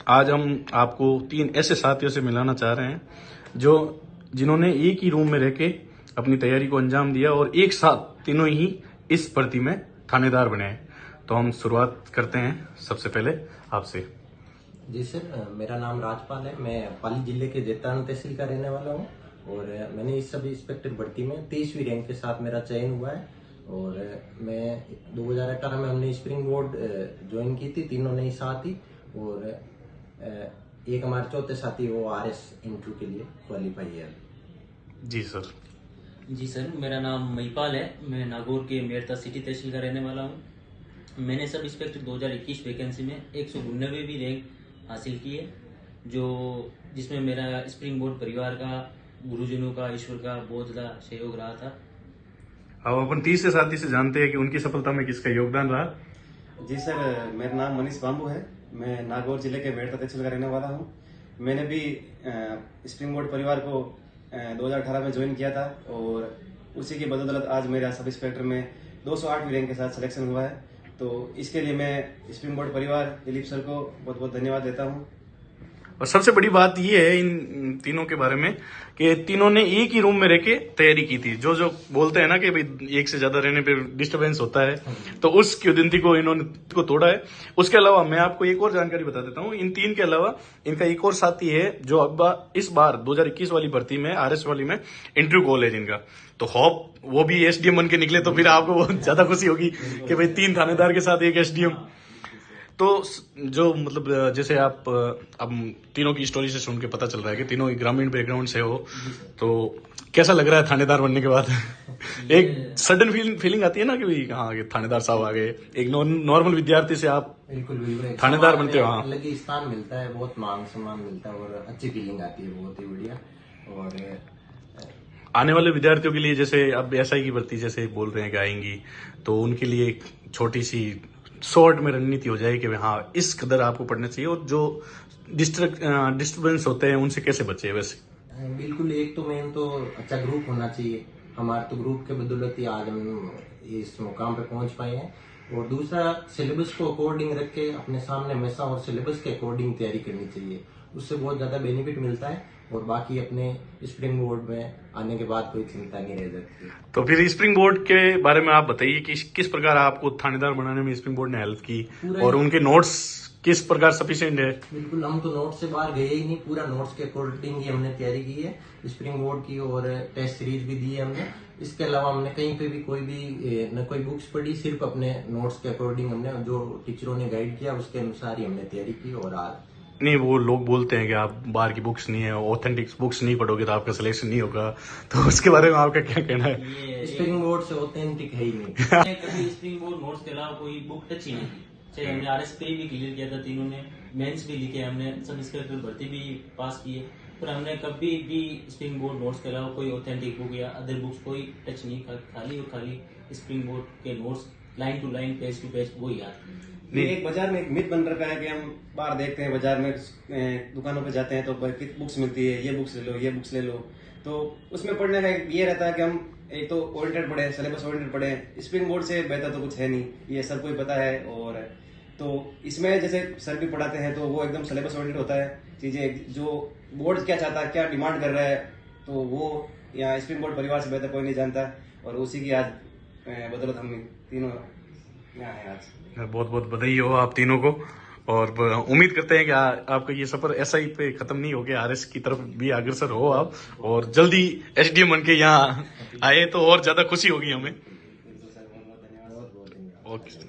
आज हम आपको 3 ऐसे साथियों से मिलाना चाह रहे हैं जिन्होंने एक ही रूम में रह के अपनी तैयारी को अंजाम दिया और एक साथ तीनों ही इस भर्ती में थानेदार बने हैं। तो हम शुरुआत करते हैं सबसे पहले आपसे। जी सर, मेरा नाम राजपाल है। मैं पाली जिले के जैतारण तहसील का रहने वाला हूँ और मैंने इस सब इंस्पेक्टर भर्ती में 23वीं रैंक के साथ मेरा चयन हुआ है। और मैं 2018 में हमने स्प्रिंग बोर्ड ज्वाइन की थी, तीनों ने ही साथ ही। और एक हमारे चौथे साथी वो RS इंटरव्यू के लिए क्वालिफाई है। जी सर। जी सर, मेरा नाम महिपाल है। मैं नागौर के मेरता सिटी तहसील का रहने वाला हूँ। मैंने सब इंस्पेक्टर 2021 वैकेंसी में 199वीं रैंक हासिल की है, जिसमें मेरा स्प्रिंग बोर्ड परिवार का, गुरुजनों का, ईश्वर का बहुत ज़्यादा सहयोग रहा था। अब अपन तीसरे साथी से जानते हैं कि उनकी सफलता में किसका योगदान रहा। जी सर, मेरा नाम मनीष बांबू है। मैं नागौर जिले के मेरता तहसील का रहने वाला हूँ। मैंने भी स्प्रिंग बोर्ड परिवार को 2018 में ज्वाइन किया था और उसी की बदौलत आज मेरा सब इंस्पेक्टर में 208वीं रैंक के साथ सिलेक्शन हुआ है। तो इसके लिए मैं स्प्रिंग बोर्ड परिवार दिलीप सर को बहुत बहुत धन्यवाद देता हूँ। और सबसे बड़ी बात यह है इन तीनों के बारे में कि तीनों ने एक ही रूम में रह के तैयारी की थी। जो बोलते हैं ना कि भाई एक से ज्यादा रहने पे डिस्टरबेंस होता है, तो उस क्युदंती को इन्होंने तोड़ा है। उसके अलावा मैं आपको एक और जानकारी बता देता हूँ। इन 3 के अलावा इनका एक और साथी है जो अब इस बार 2021 वाली भर्ती में RS वाली में इंटरव्यू कॉल है जिनका। तो होप वो भी SDM बन के निकले, तो फिर आपको बहुत ज्यादा खुशी होगी कि भाई 3 थानेदार के साथ एक SDM। तो जो मतलब जैसे आप अब तीनों की स्टोरी से सुन के पता चल रहा है कि तीनों ग्रामीण बैकग्राउंड से हो, तो कैसा लग रहा है थानेदार बनने के बाद? एक सडन फीलिंग आती है ना कि भाई हाँ, थानेदार साहब आ गए। एक नॉर्मल विद्यार्थी से आप बिल्कुल थानेदार बनते हो। हाँ, अलग ही स्थान मिलता है, बहुत मान सम्मान मिलता है और अच्छी फीलिंग आती है, बहुत ही बढ़िया। और आने वाले विद्यार्थियों के लिए जैसे अब SI की भर्ती जैसे बोल रहे हैं कि आएंगी, तो उनके लिए एक छोटी सी शॉर्ट में रणनीति हो जाए कि हाँ इस कदर आपको पढ़ना चाहिए और जो डिस्टर्बेंस होते हैं उनसे कैसे बचे। वैसे बिल्कुल, एक तो मेन तो अच्छा ग्रुप होना चाहिए। हमारे तो ग्रुप के बदौलत ही आज हम इस मुकाम पे पहुंच पाए हैं। और दूसरा, सिलेबस को अकॉर्डिंग रख के अपने सामने हमेशा और सिलेबस के अकॉर्डिंग तैयारी करनी चाहिए, उससे बहुत ज्यादा बेनिफिट मिलता है। और बाकी अपने स्प्रिंग बोर्ड में आने के बाद कोई चिंता नहीं रह जाती। तो फिर स्प्रिंग बोर्ड के बारे में आप बताइए कि किस प्रकार आपको थानेदार बनाने में स्प्रिंग बोर्ड ने हेल्प की और उनके नोट्स किस प्रकार सफिशिएंट है? बिल्कुल, हम तो नोट्स से बाहर गए ही नहीं, पूरा नोट्स के अकॉर्डिंग ही हमने तैयारी की है स्प्रिंग बोर्ड की। और टेस्ट सीरीज भी दी है हमने। इसके अलावा हमने कहीं पे भी न कोई बुक्स पढ़ी, सिर्फ अपने नोट्स के अकॉर्डिंग हमने जो टीचरों ने गाइड किया उसके अनुसार ही हमने तैयारी की। और आज नहीं, वो लोग बोलते हैं कि आप बाहर की बुक्स नहीं है, ऑथेंटिक बुक्स नहीं पढ़ोगे तो आपका सिलेक्शन नहीं होगा, तो उसके बारे में आपका क्या कहना है? स्प्रिंग बोर्ड से ऑथेंटिक है ही नहीं। कभी स्प्रिंग बोर्ड नोट्स के अलावा कोई बुक टच ही नहीं की। चाहे हमने RS प्री भी क्लियर किया था, तीनों ने मेंस भी लिखे, हमने सब इंस्पेक्टर भर्ती भी पास की है, पर हमने कभी भी स्प्रिंग बोर्ड नोट्स के अलावा कोई ऑथेंटिक बुक या अदर बुक्स कोई टच नहीं, खाली स्प्रिंग बोर्ड के notes line to line, page to page वो याद। एक बाजार में एक मिथ बन रखा है कि हम बाहर देखते हैं, बाजार में दुकानों पे जाते हैं तो बुक्स मिलती है, ये बुक्स ले लो, ये बुक्स ले लो। तो उसमें पढ़ने का ये रहता है कि हम एक तो ओरिएंटेड पढ़े, सिलेबस ओरिएंटेड पढ़े। स्प्रिंग बोर्ड से बेहतर तो कुछ है नहीं, ये सबको ही पता है। और तो इसमें जैसे सर भी पढ़ाते हैं तो वो एकदम सिलेबस ओरिएंटेड होता है। चीजें जो बोर्ड क्या चाहता है, क्या डिमांड कर रहा है, तो वो यहाँ स्प्रिंग बोर्ड परिवार से बेहतर कोई नहीं जानता। और उसी की आज बदौलत हम तीनों यहाँ हैं आज। बहुत बहुत बधाई हो आप तीनों को। और उम्मीद करते हैं कि आपका ये सफर SI पे खत्म नहीं हो गया, RS की तरफ भी अग्रसर हो आप और जल्दी SDM बन के यहाँ आए तो और ज्यादा खुशी होगी हमें। धन्यवाद। ओके।